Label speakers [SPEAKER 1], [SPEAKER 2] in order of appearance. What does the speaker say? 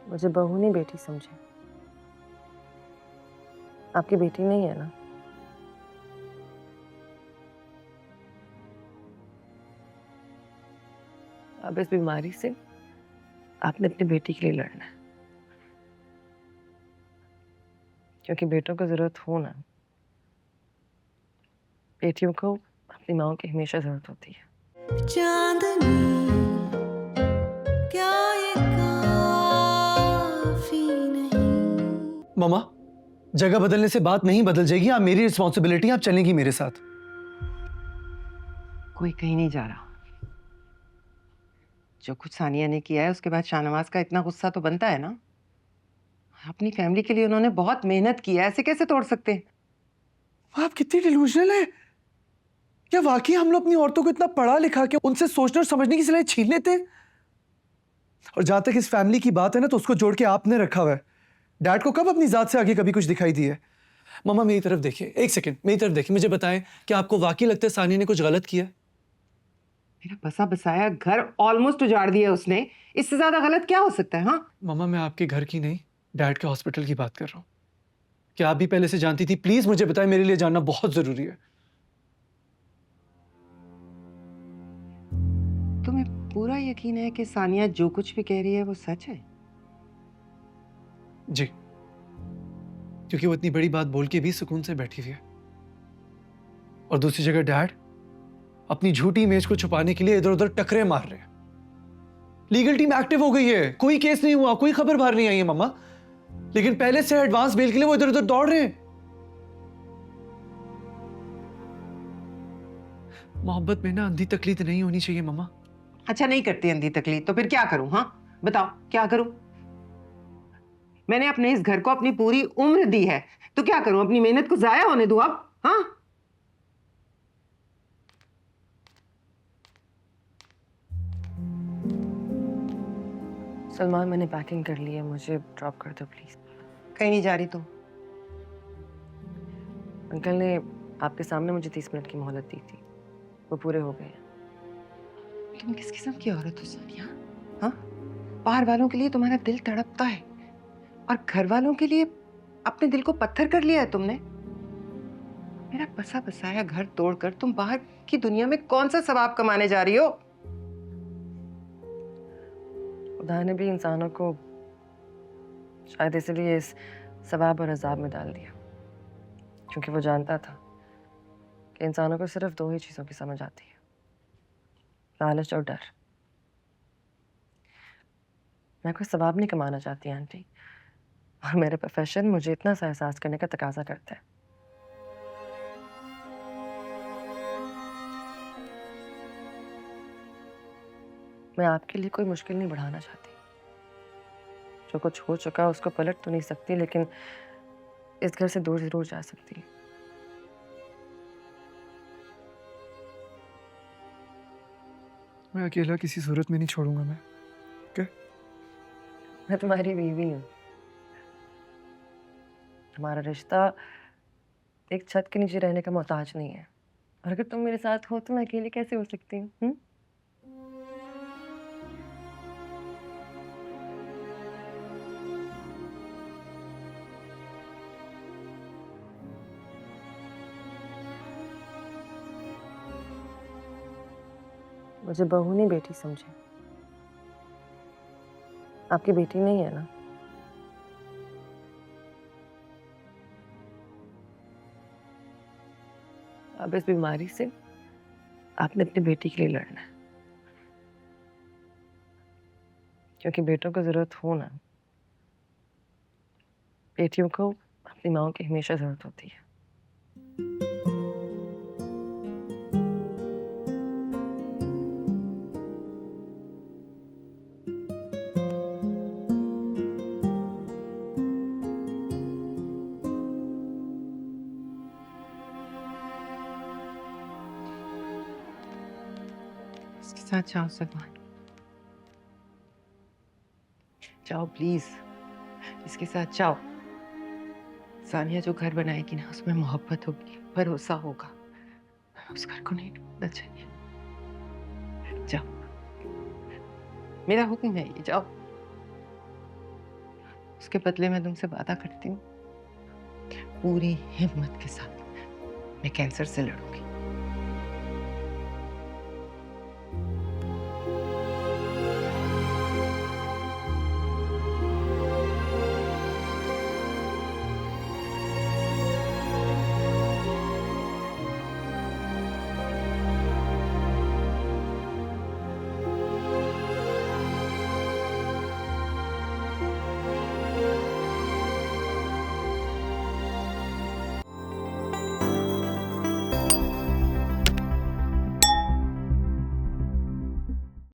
[SPEAKER 1] मुझे बहू नहीं बेटी समझे। आपकी बेटी नहीं है ना? अब इस बीमारी से आपने अपनी बेटी के लिए लड़ना है, क्योंकि बेटों को जरूरत हो ना, बेटियों को अपनी माओ की हमेशा जरूरत होती है।
[SPEAKER 2] चांदनी क्या ये काफी नहीं।
[SPEAKER 3] मामा, जगह बदलने से बात नहीं बदल जाएगी। आप मेरी रिस्पॉन्सिबिलिटी, आप चलेंगी मेरे साथ।
[SPEAKER 4] कोई कहीं नहीं जा रहा। जो कुछ सानिया ने किया है उसके बाद शाहनवाज का इतना गुस्सा तो बनता है ना। अपनी फैमिली के लिए उन्होंने बहुत मेहनत की है, ऐसे कैसे तोड़ सकते हैं?
[SPEAKER 3] आप कितनी डिलूजनल है। क्या वाकई हम लोग अपनी औरतों को इतना पढ़ा लिखा के उनसे सोचने और समझने की सलाह छीन लेते हैं? और जहां तक इस फैमिली की बात है ना, तो उसको जोड़ के आपने रखा हुआ है। डैड को कब अपनी जात से आगे कभी कुछ दिखाई दी है? मामा मेरी तरफ देखिए, एक सेकंड मेरी तरफ देखिए, मुझे बताएं कि आपको वाकई लगता है सानिया ने कुछ गलत किया?
[SPEAKER 4] मेरा बसा बसाया घर ऑलमोस्ट उजाड़ दिया उसने। इससे ज्यादा गलत क्या हो सकता है? हाँ,
[SPEAKER 3] मामा मैं आपके घर की नहीं, डैड के हॉस्पिटल की बात कर रहा हूँ। क्या आप भी पहले से जानती थी? प्लीज मुझे बताएं, मेरे लिए जानना बहुत जरूरी है।
[SPEAKER 4] तुम्हें पूरा यकीन है कि सानिया जो कुछ भी कह रही है वो सच है?
[SPEAKER 3] जी, क्योंकि वो इतनी बड़ी बात बोल के भी सुकून से बैठी हुई है। और दूसरी जगह डैड अपनी झूठी इमेज को छुपाने के लिए इधर उधर टकरे मार रहे हैं। लीगल टीम एक्टिव हो गई है, कोई केस नहीं हुआ, कोई खबर बाहर नहीं आई है मामा, लेकिन पहले से एडवांस बेल के लिए वो इधर उधर दौड़ रहे हैं। मोहब्बत में ना अंधी तकलीफ नहीं होनी चाहिए मामा।
[SPEAKER 4] अच्छा, नहीं करती अंधी तकलीफ तो फिर क्या करूं? हाँ बताओ, क्या करूं? मैंने अपने इस घर को अपनी पूरी उम्र दी है, तो क्या करूं? अपनी मेहनत को जाया होने दूं अब? हाँ,
[SPEAKER 1] सलमान, मैंने पैकिंग कर ली है, मुझे ड्रॉप कर दो प्लीज।
[SPEAKER 4] कहीं नहीं जा रही तुम।
[SPEAKER 1] अंकल ने आपके सामने मुझे 30 मिनट की मोहलत दी थी, वो पूरे हो गए हैं।
[SPEAKER 4] तुम किस किस्म की औरत हो सानिया? हाँ, बाहर वालों के लिए तुम्हारा दिल तड़पता है और घर वालों के लिए अपने दिल को पत्थर कर लिया है तुमने। मेरा बसा बसाया घर तोड़कर तुम बाहर की दुनिया में कौन सा सवाब कमाने जा रही हो?
[SPEAKER 1] खुदा ने भी इंसानों को शायद इसलिए इस सवाब और अजाब में डाल दिया, क्योंकि वो जानता था कि इंसानों को सिर्फ दो ही चीजों की समझ आती है, लालच और डर। मैं कोई सवाब नहीं कमाना चाहती आंटी, और मेरे प्रोफेशन मुझे इतना सा एहसास करने का तकाजा करता है। मैं आपके लिए कोई मुश्किल नहीं बढ़ाना चाहती। जो कुछ हो चुका उसको पलट तो नहीं सकती, लेकिन इस घर से दूर जरूर जा सकती।
[SPEAKER 3] मैं अकेला किसी सूरत में नहीं छोड़ूंगा मैं। ओके?
[SPEAKER 1] मैं तुम्हारी बीवी हूँ। हमारा रिश्ता एक छत के नीचे रहने का मोहताज नहीं है, और अगर तुम मेरे साथ हो तो मैं अकेली कैसे हो सकती हूँ? मुझे बहू नहीं बेटी समझे। आपकी बेटी नहीं है ना? अब इस बीमारी से आपने अपनी बेटी के लिए लड़ना है, क्योंकि बेटों को जरूरत हो ना, बेटियों को अपनी माओ की हमेशा जरूरत होती है।
[SPEAKER 4] इसके साथ जाओ सलमान, जाओ प्लीज, इसके साथ जाओ। सानिया जो घर बनाएगी ना, उसमें मोहब्बत होगी, भरोसा होगा। उस घर को नहीं टूटना चाहिए। जाओ, मेरा हुक्म है ये, जाओ। उसके बदले मैं तुमसे वादा करती हूँ, पूरी हिम्मत के साथ मैं कैंसर से लड़ूंगी।